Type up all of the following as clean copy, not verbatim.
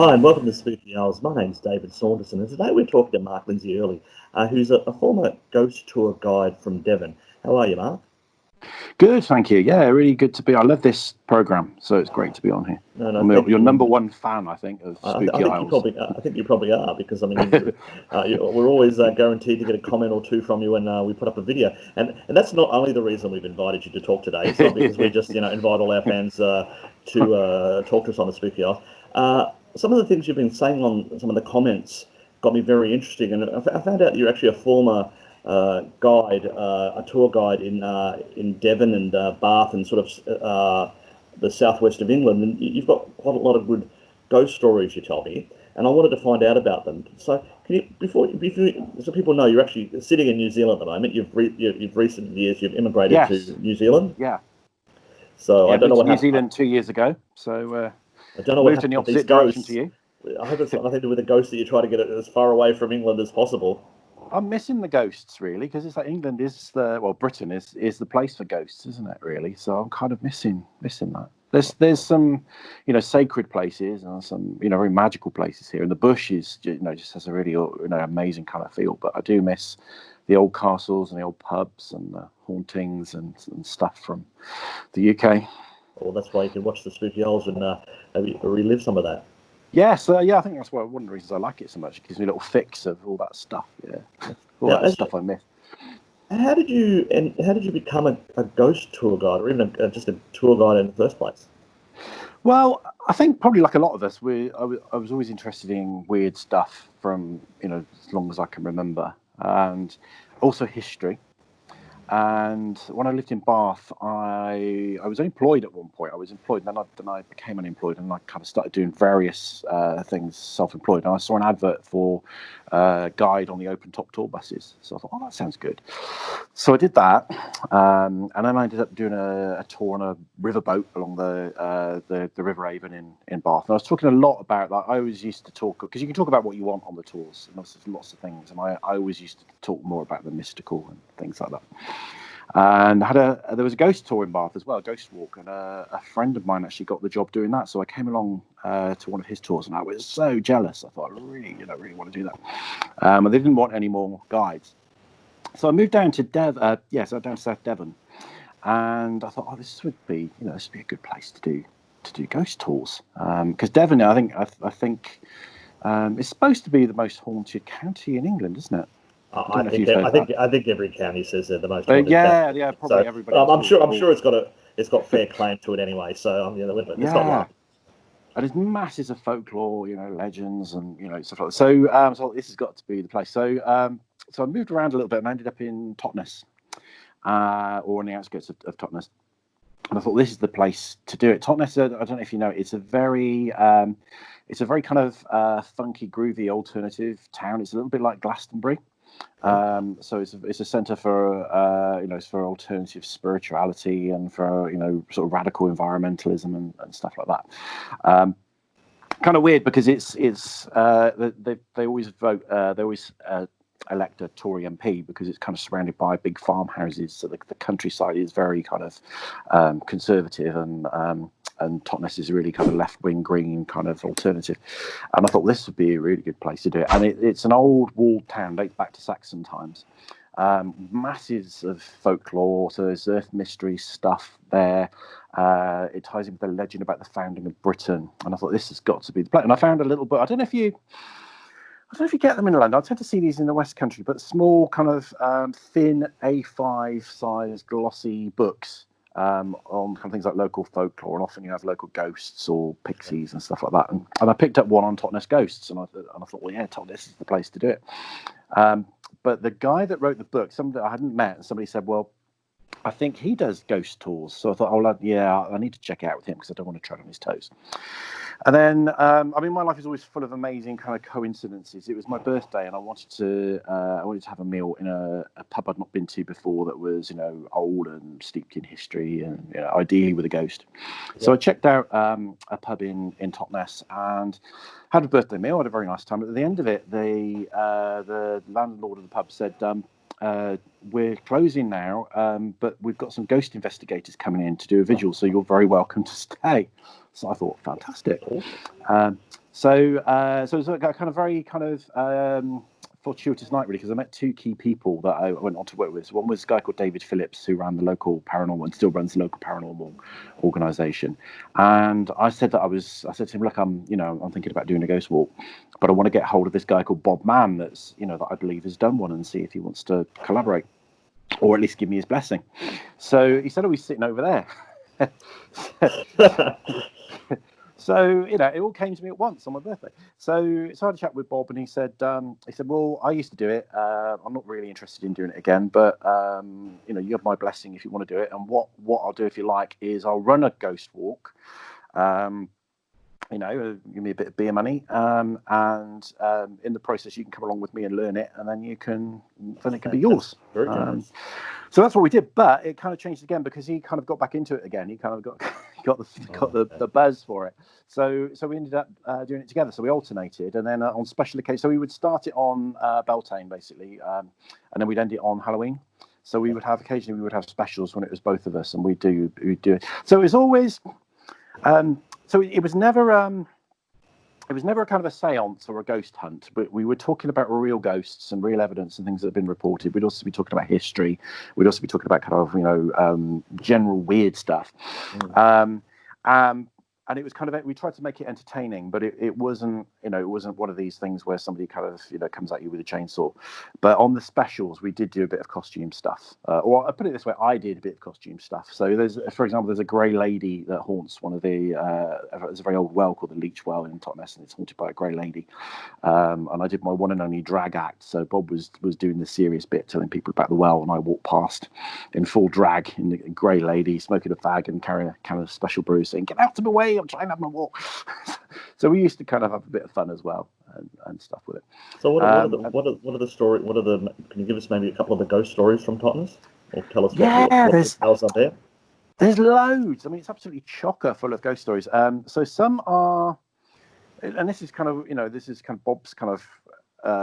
Hi, and welcome to Spooky Owls. My name's David Saunderson, and today we're talking to Mark Lindsey Early, who's a former ghost tour guide from Devon. How are you, Mark? Good, thank you. Yeah, really good to be. I love this program, so it's great to be on here. I'm your number one fan, I think, of Spooky Isles. I think you probably are, because I mean, we're always guaranteed to get a comment or two from you when we put up a video, and that's not only the reason we've invited you to talk today. It's not because we just invite all our fans to talk to us on the Spooky Isles. Some of the things you've been saying on some of the comments got me very interesting, and I found out you're actually a former guide, a tour guide in Devon and Bath and sort of the southwest of England, and you've got quite a lot of good ghost stories, you tell me, and I wanted to find out about them. So can you, before so people know, you're actually sitting in New Zealand at the moment. You've recent years you've immigrated to New Zealand. Yeah. So yeah, I don't know what New happened. Zealand 2 years ago. So I don't know moved in the opposite direction to you. I hope it's got nothing to do with the ghosts that you try to get as far away from England as possible. I'm missing the ghosts, really, because it's like England is Britain is the place for ghosts, isn't it? Really, so I'm kind of missing that. There's some, sacred places and some, very magical places here, and the bush is, just has a really, amazing kind of feel. But I do miss the old castles and the old pubs and the hauntings and stuff from the UK. Well, that's why you can watch the Spooky Owls and maybe relive some of that. Yes, I think that's one of the reasons I like it so much. It gives me a little fix of all that stuff. Yeah, that stuff I miss. How did you become a ghost tour guide, or even just a tour guide in the first place? Well, I think probably like a lot of us, I was always interested in weird stuff from as long as I can remember, and also history. And when I lived in Bath, I was employed at one point. I was employed, and then I became unemployed, and I kind of started doing various things self-employed. And I saw an advert for a guide on the open-top tour buses. So I thought, that sounds good. So I did that, and then I ended up doing a tour on a riverboat along the River Avon in Bath. And I was talking a lot about that. I always used to talk, because you can talk about what you want on the tours, and there's lots of things. And I always used to talk more about the mystical and things like that. And there was a ghost tour in Bath as well, a ghost walk, and a friend of mine actually got the job doing that. So I came along to one of his tours, and I was so jealous. I thought, I really want to do that. And they didn't want any more guides, so I moved down to down to South Devon, and I thought, this would be a good place to do ghost tours, because Devon, I think it's supposed to be the most haunted county in England, isn't it? I think every county says they're the most haunted. Yeah, probably so, everybody. I'm sure it's got fair claim to it anyway. So it's not right. And there's masses of folklore, legends, and stuff like that. So this has got to be the place. So I moved around a little bit and ended up in Totnes, or on the outskirts of Totnes. And I thought, this is the place to do it. Totnes, I don't know if you know, it's a very kind of funky, groovy, alternative town. It's a little bit like Glastonbury. So it's a centre for it's for alternative spirituality and for sort of radical environmentalism and stuff like that. Kind of weird, because they always vote elect a Tory MP, because it's kind of surrounded by big farmhouses, so the countryside is very kind of conservative, and Totnes is really kind of left-wing green kind of alternative. And I thought this would be a really good place to do it. And it's an old walled town, dates back to Saxon times. Masses of folklore, so there's earth mystery stuff there. It ties in with the legend about the founding of Britain. And I thought, this has got to be the place. And I found a little book. I don't know if you get them in London. I tend to see these in the West Country, but small kind of thin A5 size glossy books on kind of things like local folklore, and often you have local ghosts or pixies and stuff like that. And I picked up one on Totnes ghosts, and I thought, well, yeah, Totnes is the place to do it. But the guy that wrote the book, somebody I hadn't met, and somebody said, well, I think he does ghost tours. So I thought, I need to check it out with him, because I don't want to tread on his toes. And then, my life is always full of amazing kind of coincidences. It was my birthday, and I wanted to have a meal in a pub I'd not been to before that was, old and steeped in history, and ideally with a ghost. Yeah. So I checked out a pub in Totnes and had a birthday meal. I had a very nice time. At the end of it, the landlord of the pub said, we're closing now, but we've got some ghost investigators coming in to do a vigil, so you're very welcome to stay. So I thought, fantastic. Awesome. So it was a kind of very kind of fortuitous night, really, because I met two key people that I went on to work with. So one was a guy called David Phillips, who ran the local paranormal and still runs the local paranormal organisation. And I said to him, look, I'm thinking about doing a ghost walk, but I want to get hold of this guy called Bob Mann, that I believe has done one, and see if he wants to collaborate, or at least give me his blessing. So he said, "Oh, he's sitting over there." So it all came to me at once on my birthday. So I had a chat with Bob, and he said, "Well, I used to do it. I'm not really interested in doing it again, but you have my blessing if you want to do it. And what I'll do, if you like, is I'll run a ghost walk. Give me a bit of beer money, and in the process, you can come along with me and learn it, and then it can be yours." Very generous. So that's what we did, but it kind of changed again because he kind of got back into it again. He kind of got the buzz for it. So we ended up doing it together. So we alternated, and then on special occasions, so we would start it on Beltane basically, and then we'd end it on Halloween. So we would have specials when it was both of us, and we'd do it. So it was always, it was never. It was never a kind of a seance or a ghost hunt, but we were talking about real ghosts and real evidence and things that have been reported. We'd also be talking about history. We'd also be talking about kind of, general weird stuff. And it was kind of, we tried to make it entertaining, but it wasn't one of these things where somebody kind of, comes at you with a chainsaw. But on the specials, we did do a bit of costume stuff. Or I put it this way, I did a bit of costume stuff. So for example, there's a grey lady that haunts one of the, there's a very old well called the Leech Well in Totnes, and it's haunted by a grey lady. And I did my one and only drag act. So Bob was doing the serious bit, telling people about the well, and I walked past in full drag in the grey lady, smoking a fag and carrying a kind of special brew, saying, "Get out of my way, I'm trying to have my walk." So we used to kind of have a bit of fun as well and stuff with it. So what are the story? Can you give us maybe a couple of the ghost stories from Totnes, or tell us what else are there? There's loads. I mean, it's absolutely chocker full of ghost stories. So some are, and this is kind of Bob's kind of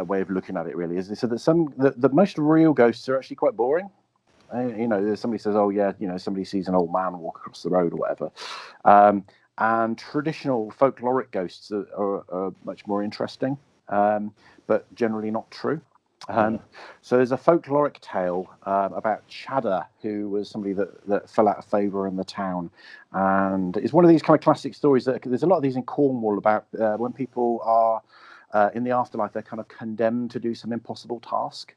way of looking at it, really, is so that the most real ghosts are actually quite boring. Somebody says, "Oh yeah," somebody sees an old man walk across the road or whatever. And traditional folkloric ghosts are much more interesting, but generally not true. So there's a folkloric tale about Chadder, who was somebody that fell out of favour in the town. And it's one of these kind of classic stories that there's a lot of these in Cornwall about when people are in the afterlife, they're kind of condemned to do some impossible task.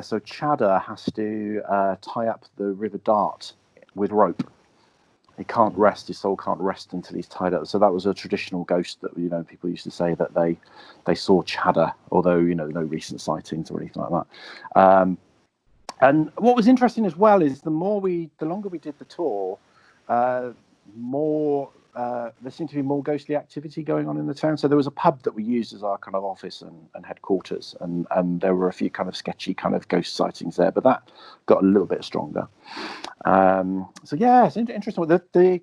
So Chadder has to tie up the River Dart with rope. He can't rest. His soul can't rest until he's tied up. So that was a traditional ghost that people used to say that they saw Chadder, although no recent sightings or anything like that. And what was interesting as well is the longer we did the tour, more there seemed to be more ghostly activity going on in the town. So there was a pub that we used as our kind of office and headquarters, and there were a few kind of sketchy kind of ghost sightings there, but that got a little bit stronger. So yeah, it's interesting. The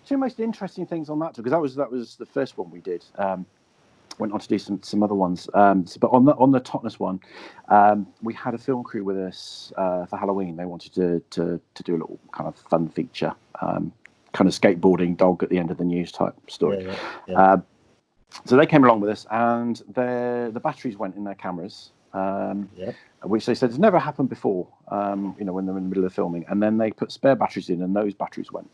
two most interesting things on that tour, because that was the first one we did. Went on to do some other ones, but on the Totnes one, we had a film crew with us for Halloween. They wanted to do a little kind of fun feature, kind of skateboarding dog at the end of the news type story. Yeah. So they came along with us, and the batteries went in their cameras, which they said has never happened before. When they're in the middle of filming, and then they put spare batteries in, and those batteries went.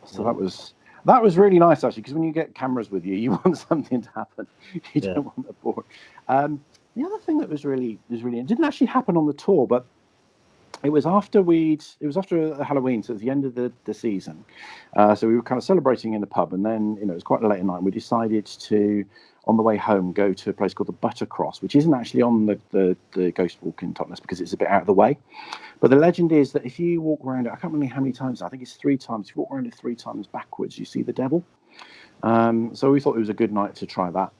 So that was really nice, actually, because when you get cameras with you, you want something to happen. You don't want the board. The other thing that was really it didn't actually happen on the tour, but it was after Halloween, so at the end of the season. So we were kind of celebrating in the pub, and then it was quite late at night, and we decided to, on the way home, go to a place called the Buttercross, which isn't actually on the Ghost Walk in Totnes because it's a bit out of the way. But the legend is that if you walk around it, I can't remember how many times, I think it's 3 times. If you walk around it 3 times backwards, you see the devil. So we thought it was a good night to try that.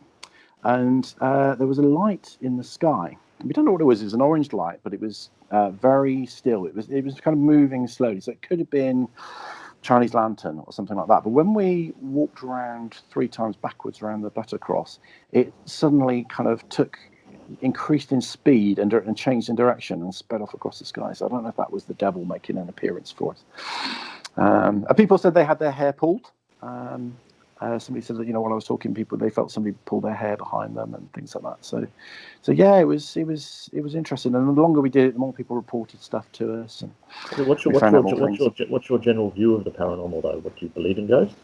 And there was a light in the sky. We don't know what it was. It was an orange light, but it was very still. It was kind of moving slowly. So it could have been Chinese lantern or something like that. But when we walked around 3 times backwards around the Buttercross, it suddenly kind of increased in speed and changed in direction and sped off across the sky. So I don't know if that was the devil making an appearance for us. People said they had their hair pulled. Somebody said that when I was talking to people, they felt somebody pull their hair behind them and things like that. So yeah, it was interesting. And the longer we did it, the more people reported stuff to us. And What's your general view of the paranormal, though? What do you believe in ghosts?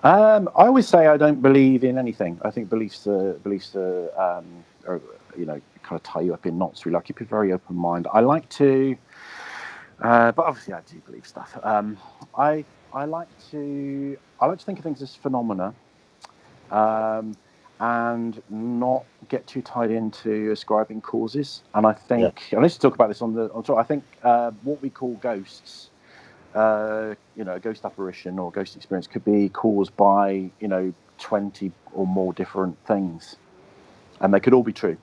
I always say I don't believe in anything. I think beliefs are kind of tie you up in knots. Really, I keep a very open mind. I like to, but obviously I do believe stuff. I like to think of things as phenomena, and not get too tied into ascribing causes. And I think, and let's talk about this on top. I think what we call ghosts, a ghost apparition or ghost experience could be caused by 20 or more different things, and they could all be true.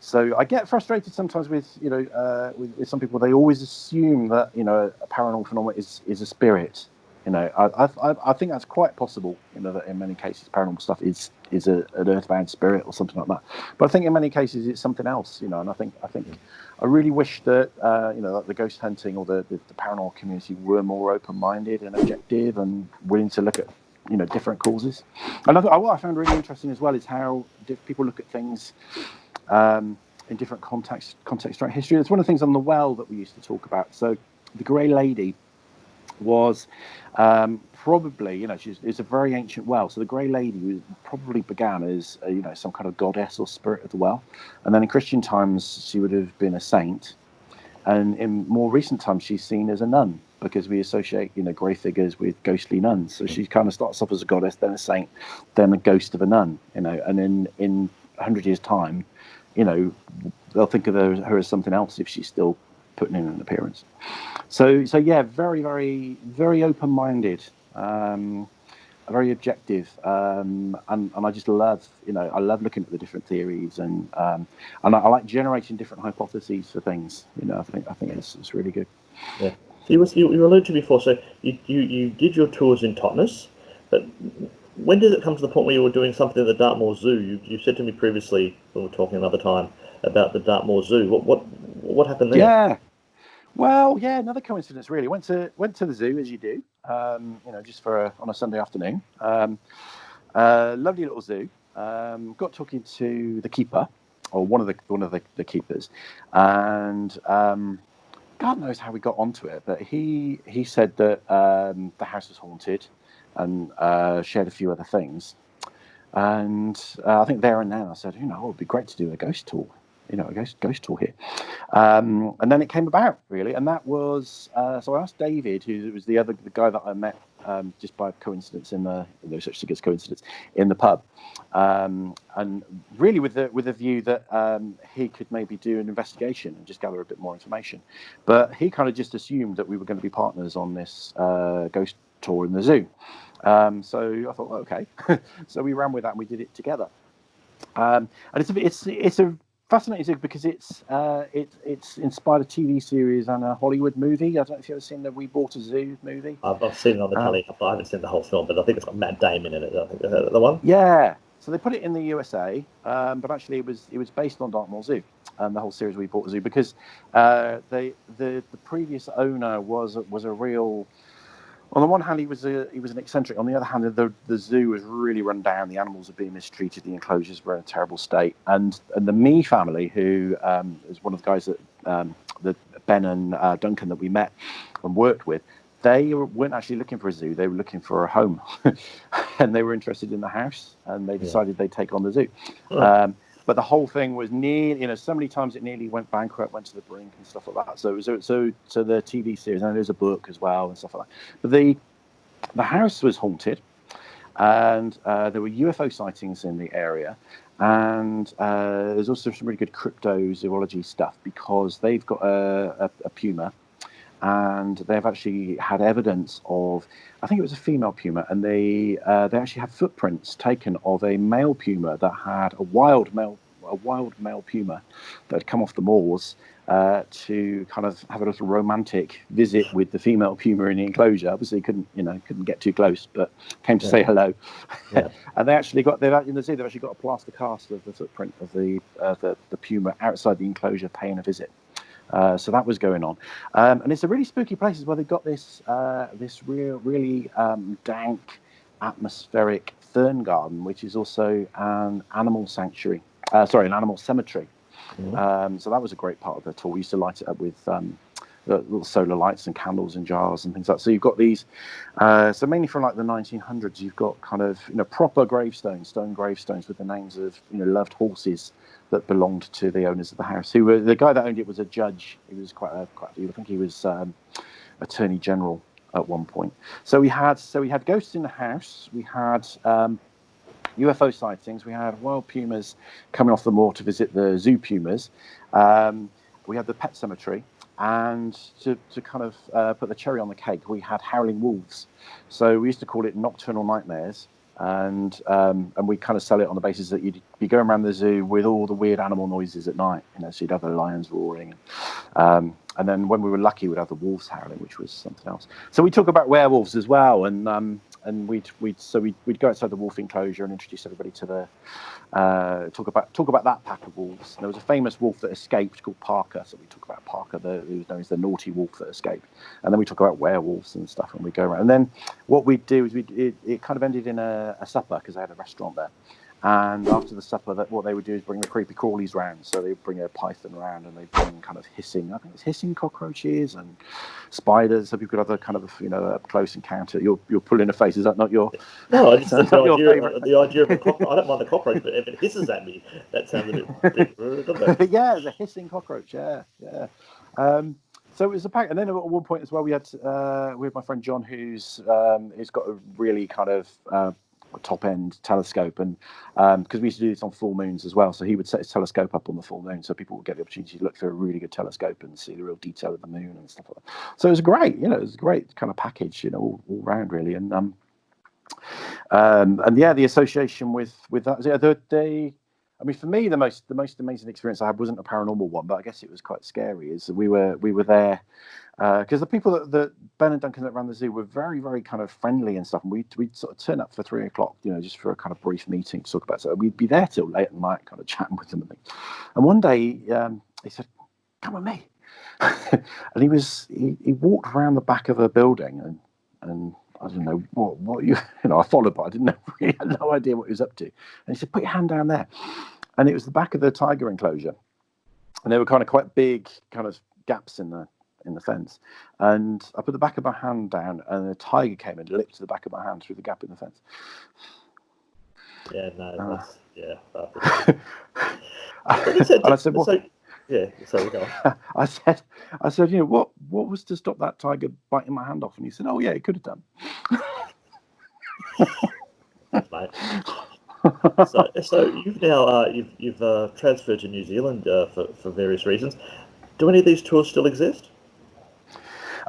So I get frustrated sometimes with with some people. They always assume that a paranormal phenomenon is a spirit. I think that's quite possible. That in many cases paranormal stuff is an earthbound spirit or something like that. But I think in many cases it's something else. And I think I really wish that that the ghost hunting or the paranormal community were more open-minded and objective and willing to look at different causes. And what I found really interesting as well is how people look at things in different contexts throughout history. It's one of the things on the well that we used to talk about. So the Grey Lady was probably, it's a very ancient well. So the Grey Lady probably began as some kind of goddess or spirit of the well, and then in Christian times she would have been a saint, and in more recent times she's seen as a nun, because we associate grey figures with ghostly nuns. So she kind of starts off as a goddess, then a saint, then a ghost of a nun. And in 100 years' time, they'll think of her as something else if she's still putting in an appearance. So yeah, very, very, very open-minded, very objective, and I just love, I love looking at the different theories, and I like generating different hypotheses for things. I think it's really good. Yeah. So you alluded to before. So you did your tours in Totnes, but when did it come to the point where you were doing something at the Dartmoor Zoo? You said to me previously, when we were talking another time, about the Dartmoor Zoo. What happened there? Yeah. Well, yeah, another coincidence really. Went to the zoo as you do, just on a Sunday afternoon. Lovely little zoo. Got talking to the keeper, or one of the keepers, and God knows how we got onto it, but he said that the house was haunted, and shared a few other things. And I think there and then I said, it would be great to do a ghost tour. A ghost tour here, and then it came about really, and that was so I asked David, who was the guy that I met just by coincidence in there's such thing as coincidence in the pub, and really with the view that he could maybe do an investigation and just gather a bit more information, but he kind of just assumed that we were going to be partners on this ghost tour in the zoo. So I thought, well, okay, so we ran with that and we did it together, and it's a fascinating because it's inspired a TV series and a Hollywood movie. I don't know if you've ever seen the We Bought a Zoo movie. I've seen it on the telly. I haven't seen the whole film, but I think it's got Matt Damon in it. I think the one. Yeah. So they put it in the USA, but actually it was based on Dartmoor Zoo, and the whole series We Bought a Zoo, because the previous owner was a real. On the one hand, he was an eccentric. On the other hand, the zoo was really run down. The animals were being mistreated. The enclosures were in a terrible state. And the Mee family, who is one of the guys that Ben and Duncan that we met and worked with, they weren't actually looking for a zoo. They were looking for a home, and they were interested in the house. And they decided they'd take on the zoo. Oh. But the whole thing was so many times it nearly went bankrupt, went to the brink and stuff like that. So the TV series, and there's a book as well and stuff like that. But the house was haunted, and there were UFO sightings in the area, and there's also some really good cryptozoology stuff, because they've got a puma, and they've actually had evidence of, I think it was a female puma, and they actually had footprints taken of a male puma that had a wild male puma that had come off the moors to kind of have a little romantic visit with the female puma in the enclosure. Obviously, couldn't get too close, but came to say hello. Yeah. And in the zoo, they've actually got a plaster cast of the footprint of the puma outside the enclosure, paying a visit. So that was going on, and it's a really spooky place as well. They've got this really dank, atmospheric fern garden, which is also an animal sanctuary. An animal cemetery. So that was a great part of the tour. We used to light it up with little solar lights and candles and jars and things like that. So you've got these, so mainly from like the 1900s, you've got kind of, proper gravestones, stone gravestones with the names of, loved horses that belonged to the owners of the house. Who were, the guy that owned it was a judge. He was I think he was Attorney General at one point. So we had ghosts in the house. We had UFO sightings. We had wild pumas coming off the moor to visit the zoo pumas. We had the pet cemetery. And to kind of put the cherry on the cake, we had howling wolves. So we used to call it nocturnal nightmares. And we kind of sell it on the basis that you'd be going around the zoo with all the weird animal noises at night. So you'd have the lions roaring. And then when we were lucky, we'd have the wolves howling, which was something else. So we talk about werewolves as well. And we'd go outside the wolf enclosure and introduce everybody to the talk about that pack of wolves. And there was a famous wolf that escaped called Parker, so we talk about Parker, who was known as the naughty wolf that escaped. And then we talk about werewolves and stuff, and we go around. And then what we'd do is it kind of ended in a supper, because they had a restaurant there. And after the supper, what they would do is bring the creepy crawlies round. So they'd bring a python around, and they'd bring kind of hissing cockroaches and spiders. So people could have a kind of, up close encounter. You're pulling a face. Is that not your? No, it's the idea of a cockroach. I don't mind the cockroach, but if it hisses at me, that sounds a bit rude, doesn't it? Yeah, it's a hissing cockroach. Yeah. So it was a pack, and then at one point as well, we had my friend John, who's got a really kind of top end telescope, and because we used to do this on full moons as well, so he would set his telescope up on the full moon, so people would get the opportunity to look through a really good telescope and see the real detail of the moon and stuff like that. So it was great, it was a great kind of package, all round really. And yeah, the association with that, I mean, for me, the most amazing experience I had wasn't a paranormal one, but I guess it was quite scary. Is we were there because the people that Ben and Duncan that ran the zoo were very, very kind of friendly and stuff. And we'd sort of turn up for 3 o'clock, just for a kind of brief meeting to talk about. So we'd be there till late at night, kind of chatting with them and things. And one day he said, "Come with me," and he walked around the back of a building and I don't know what I followed, but I didn't know, really had no idea what he was up to. And he said, "Put your hand down there." And it was the back of the tiger enclosure. And there were kind of quite big kind of gaps in the fence. And I put the back of my hand down, and the tiger came and licked the back of my hand through the gap in the fence. Yeah, no, that's, yeah. And I said, "What?" Yeah, so we go. I said, what was to stop that tiger biting my hand off? And he said, "Oh yeah, it could have done." Thanks, mate. So you've now you've transferred to New Zealand for various reasons. Do any of these tours still exist?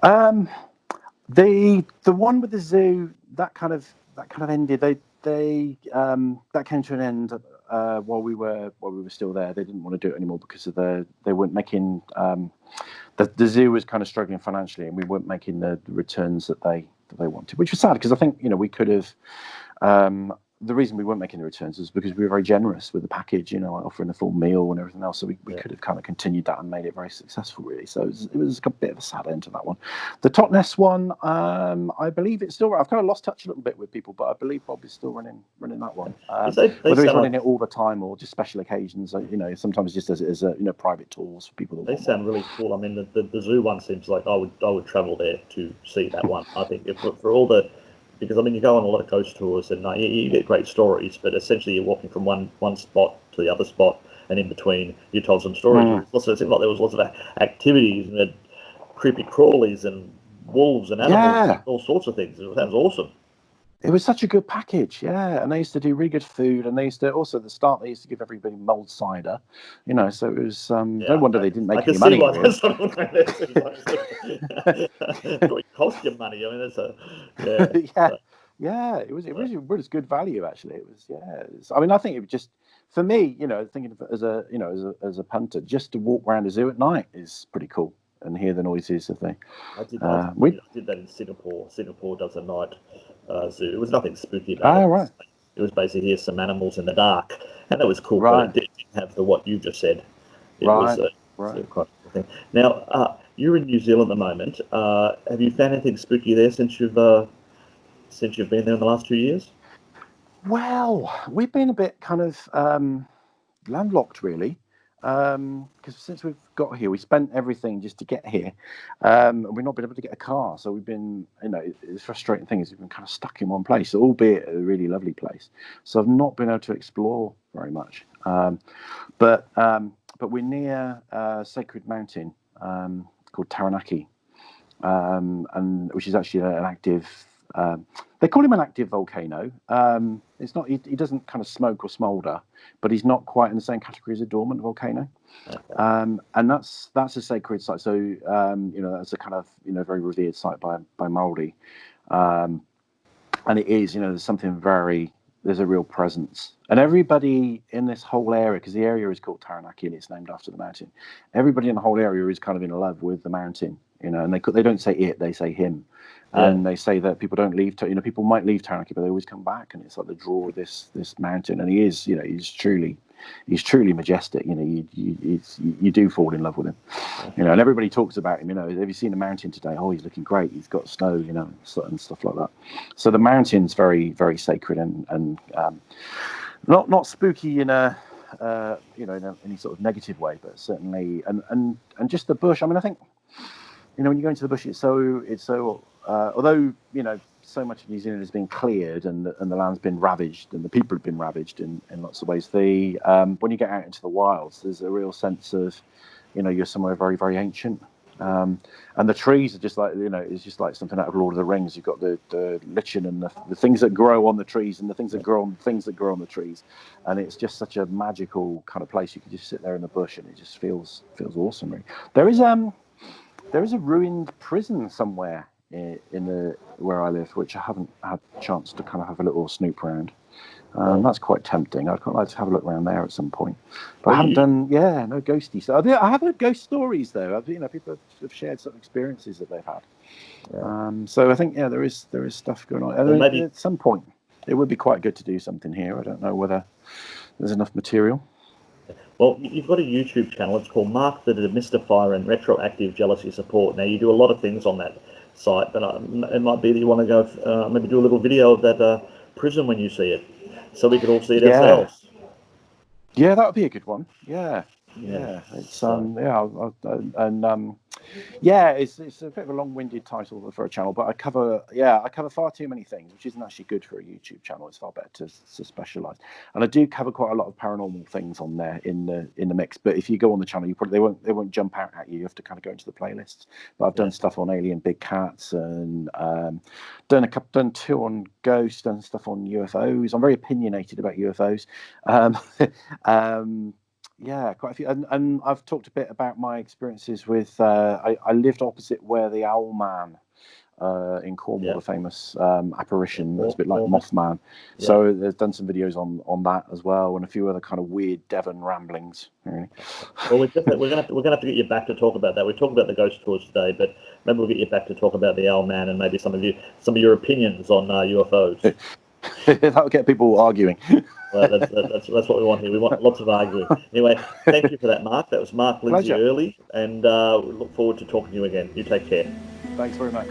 The one with the zoo that kind of ended. They that came to an end while we were still there. They didn't want to do it anymore because of they weren't making the zoo was kind of struggling financially, and we weren't making the returns that they wanted, which was sad because I think we could have. The reason we weren't making the returns was because we were very generous with the package, offering a full meal and everything else. So we could have kind of continued that and made it very successful, really. So it was a bit of a sad end to that one. The Totnes one, I believe it's still. I've kind of lost touch a little bit with people, but I believe Bob is still running that one. Whether he's running it all the time or just special occasions, sometimes just as a private tours for people. They sound really cool. I mean, the zoo one seems like I would travel there to see that one. I think for all the. Because, I mean, you go on a lot of ghost tours and you get great stories, but essentially you're walking from one spot to the other spot, and in between you told some stories. It seemed like there was lots of activities and had creepy crawlies and wolves and animals and all sorts of things. It sounds awesome. It was such a good package, yeah. And they used to do really good food, and they used to also at the start they used to give everybody mulled cider, So it was no wonder they didn't make any money. It cost you money. I mean, that's a It was good value actually. It was I mean, I think it was just for me, thinking of it as a punter, just to walk around a zoo at night is pretty cool and hear the noises of the. I did that in Singapore. Singapore does a night zoo. It was nothing spooky about it. Right. It was basically here's some animals in the dark, and that was cool. Right. But it didn't have what you just said. It was quite cool. thing. Now, you're in New Zealand at the moment. Have you found anything spooky there since you've been there in the last 2 years? Well, we've been a bit kind of landlocked, really, because since we've got here, we spent everything just to get here, and we've not been able to get a car. So we've been, the frustrating thing is we've been kind of stuck in one place, albeit a really lovely place. So I've not been able to explore very much. But we're near a sacred mountain called Taranaki, and which is actually an active. They call him an active volcano. It's not. He doesn't kind of smoke or smolder, but he's not quite in the same category as a dormant volcano. Okay. And that's a sacred site. So that's a kind of very revered site by Māori, and it is there's something there's a real presence, and everybody in this whole area, because the area is called Taranaki and it's named after the mountain. Everybody in the whole area is kind of in love with the mountain, and they don't say it, they say him. Yeah. And they say that people don't leave. People might leave Taranaki, but they always come back, and it's like the draw of this mountain. And he is, he's truly majestic. You do fall in love with him. And everybody talks about him. Have you seen the mountain today? Oh, he's looking great. He's got snow, and stuff like that. So the mountain's very, very sacred and not spooky in a in any sort of negative way, but certainly and just the bush. I mean, I think when you go into the bush, it's so. Although so much of New Zealand has been cleared and the land's been ravaged and the people have been ravaged in lots of ways, when you get out into the wilds, there's a real sense of you're somewhere very, very ancient, and the trees are just like it's just like something out of Lord of the Rings. You've got the lichen and the things that grow on the trees and the things that grow on things that grow on the trees, and it's just such a magical kind of place. You can just sit there in the bush and it just feels awesome. Really. There is a ruined prison somewhere in where I live, which I haven't had a chance to kind of have a little snoop around. That's quite tempting. I'd quite like to have a look around there at some point. But I haven't done, no ghosty stuff. I have heard ghost stories though. People have shared some experiences that they've had. Yeah. So I think there is stuff going on. Well, maybe at some point it would be quite good to do something here. I don't know whether there's enough material. Well, you've got a YouTube channel. It's called Mark the Demystifier and Retroactive Jealousy Support. Now you do a lot of things on that site, but it might be that you want to go maybe do a little video of that prison when you see it, so we could all see it ourselves. Yeah, that would be a good one. Yeah. It's it's a bit of a long-winded title for a channel, but I cover far too many things, which isn't actually good for a YouTube channel. It's far better to specialize, and I do cover quite a lot of paranormal things on there in the mix. But if you go on the channel, they won't jump out at you. You have to kind of go into the playlists. But I've done stuff on alien big cats and done two on ghosts, done stuff on UFOs. I'm very opinionated about UFOs. Yeah, quite a few, and I've talked a bit about my experiences with. I lived opposite where the Owl Man in Cornwall, the famous apparition. It's a bit like Mothman. Yeah. So there's done some videos on that as well, and a few other kind of weird Devon ramblings. Really. Well, we're gonna have to get you back to talk about that. We talked about the ghost tours today, but maybe we'll get you back to talk about the Owl Man and maybe some of your opinions on UFOs. That'll get people arguing. Well, that's what we want here. We want lots of arguing. Anyway, thank you for that, Mark. That was Mark Lindsey Early, and we look forward to talking to you again. You take care. Thanks very much.